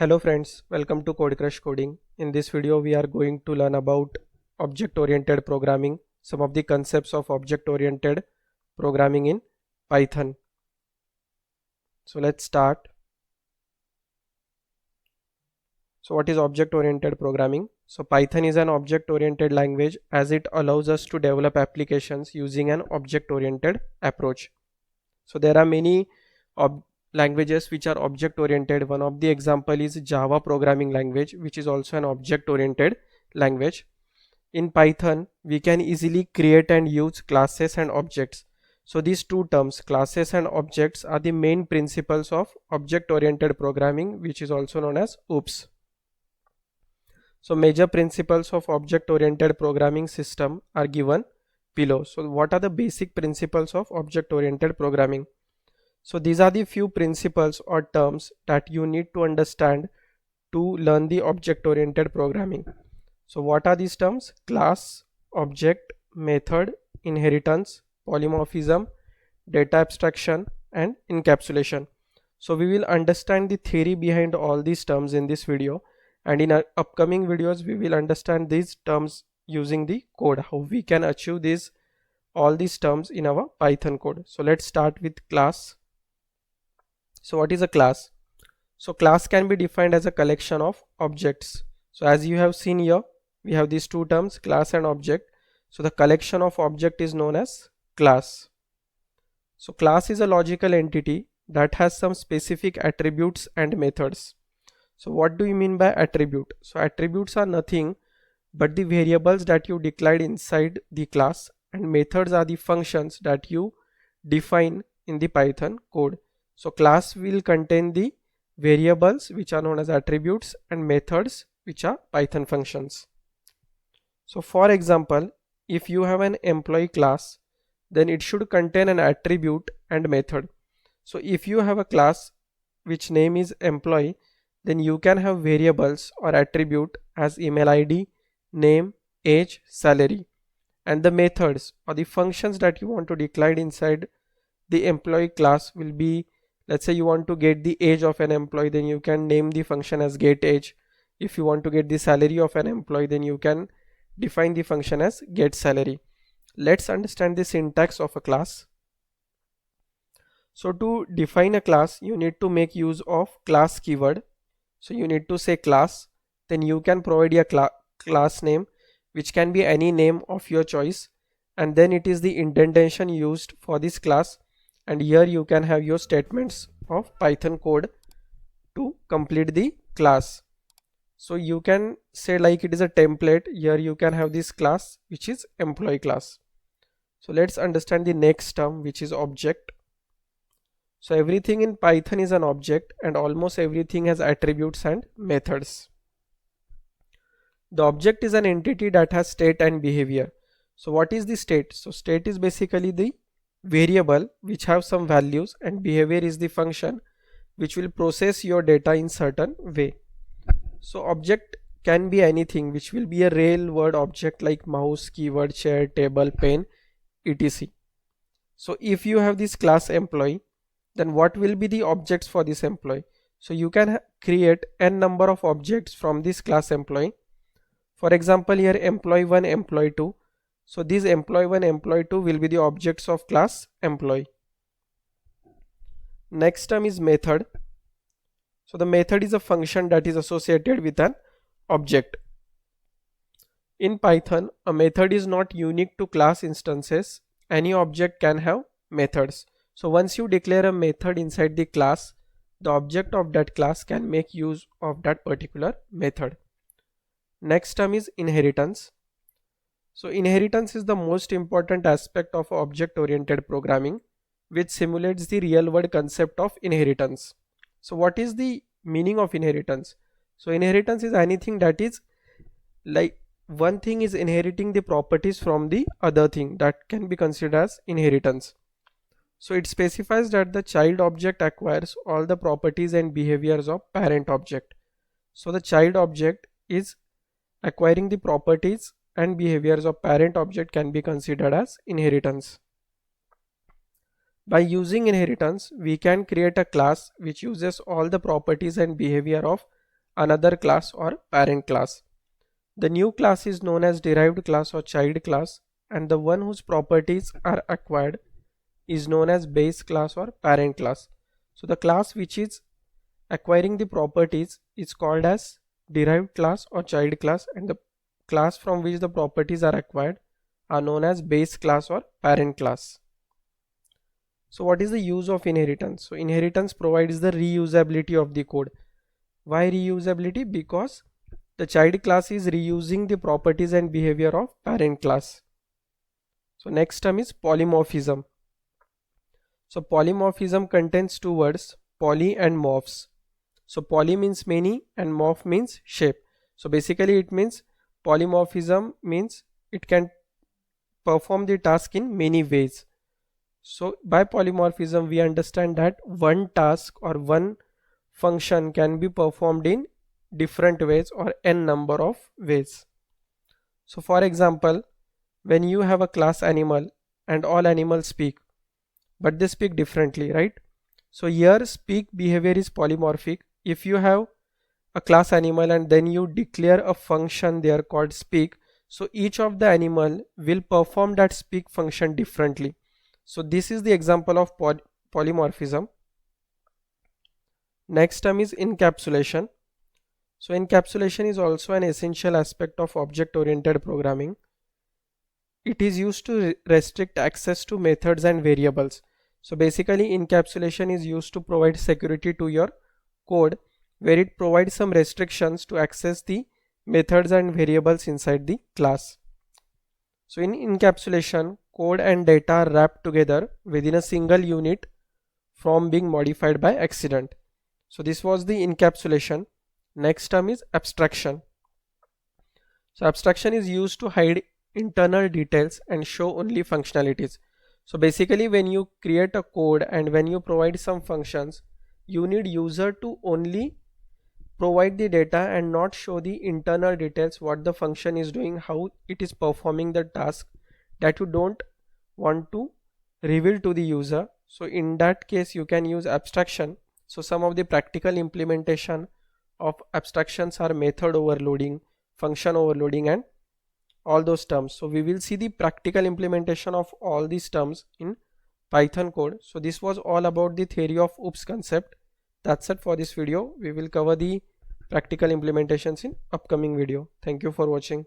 Hello friends, welcome to Code Crush Coding. In this video we are going to learn about object-oriented programming, some of the concepts of object-oriented programming in Python. So let's start. So what is object-oriented programming? So Python is an object-oriented language as it allows us to develop applications using an object-oriented approach. So there are many languages which are object oriented. One of the example is Java programming language, which is also an object oriented language. In Python we can easily create and use classes and objects. So these two terms, classes and objects, are the main principles of object oriented programming, which is also known as OOPS. So major principles of object oriented programming system are given below. So what are the basic principles of object oriented programming? So these are the few principles or terms that you need to understand to learn the object-oriented programming. So what are these terms? Class, object, method, inheritance, polymorphism, data abstraction, and encapsulation. So we will understand the theory behind all these terms in this video, and in our upcoming videos we will understand these terms using the code, how we can achieve all these terms in our Python code. So let's start with class. So what is a class? So class can be defined as a collection of objects. So as you have seen here, we have these two terms, class and object. So the collection of object is known as class. So class is a logical entity that has some specific attributes and methods. So what do you mean by attribute? So attributes are nothing but the variables that you declared inside the class, and methods are the functions that you define in the Python code. So class will contain the variables which are known as attributes and methods which are Python functions. So for example, if you have an employee class, then it should contain an attribute and method. So if you have a class which name is employee, then you can have variables or attribute as email ID, name, age, salary, and the methods or the functions that you want to declare inside the employee class will be, let's say you want to get the age of an employee, then you can name the function as getAge. If you want to get the salary of an employee, then you can define the function as getSalary. Let's understand the syntax of a class. So to define a class, you need to make use of class keyword. So you need to say class, then you can provide a class name which can be any name of your choice, and then it is the indentation used for this class, and here you can have your statements of Python code to complete the class. So you can say like it is a template. Here you can have this class which is employee class. So let's understand the next term, which is object. So everything in Python is an object, and almost everything has attributes and methods. The object is an entity that has state and behavior. So what is the state? So state is basically the variable which have some values, and behavior is the function which will process your data in certain way. So object can be anything, which will be a real word object like mouse, keyboard, chair, table, pen, etc. So if you have this class employee, then what will be the objects for this employee? So you can create n number of objects from this class employee. For example, here employee 1, employee 2. So these employee 1, employee 2 will be the objects of class employee. Next term is method. So the method is a function that is associated with an object. In Python, a method is not unique to class instances. Any object can have methods. So once you declare a method inside the class, the object of that class can make use of that particular method. Next term is inheritance. So inheritance is the most important aspect of object-oriented programming, which simulates the real-world concept of inheritance. So what is the meaning of inheritance? So inheritance is anything that is like one thing is inheriting the properties from the other thing, that can be considered as inheritance. So it specifies that the child object acquires all the properties and behaviors of parent object. So the child object is acquiring the properties and behaviors of parent object can be considered as inheritance. By using inheritance, we can create a class which uses all the properties and behavior of another class or parent class. The new class is known as derived class or child class, and the one whose properties are acquired is known as base class or parent class. So the class which is acquiring the properties is called as derived class or child class, and the class from which the properties are acquired are known as base class or parent class. So what is the use of inheritance? So inheritance provides the reusability of the code. Why reusability? Because the child class is reusing the properties and behavior of parent class. So next term is polymorphism. So polymorphism contains two words, poly and morphs. So poly means many and morph means shape. So basically it means polymorphism means it can perform the task in many ways. So by polymorphism we understand that one task or one function can be performed in different ways or n number of ways. So for example, when you have a class animal and all animals speak, but they speak differently, right? So here speak behavior is polymorphic. If you have a class animal and then you declare a function there called speak, so each of the animal will perform that speak function differently. So this is the example of polymorphism. Next term is encapsulation. So encapsulation is also an essential aspect of object oriented programming. It is used to restrict access to methods and variables. So basically encapsulation is used to provide security to your code, where it provides some restrictions to access the methods and variables inside the class. So in encapsulation, code and data are wrapped together within a single unit from being modified by accident. So this was the encapsulation. Next term is abstraction. So abstraction is used to hide internal details and show only functionalities. So basically when you create a code and when you provide some functions, you need user to only provide the data and not show the internal details, what the function is doing, how it is performing the task, that you don't want to reveal to the user. So in that case you can use abstraction. So some of the practical implementation of abstractions are method overloading, function overloading, and all those terms. So we will see the practical implementation of all these terms in Python code. So this was all about the theory of OOPS concept. That's it for this video. We will cover the practical implementations in upcoming video. Thank you for watching.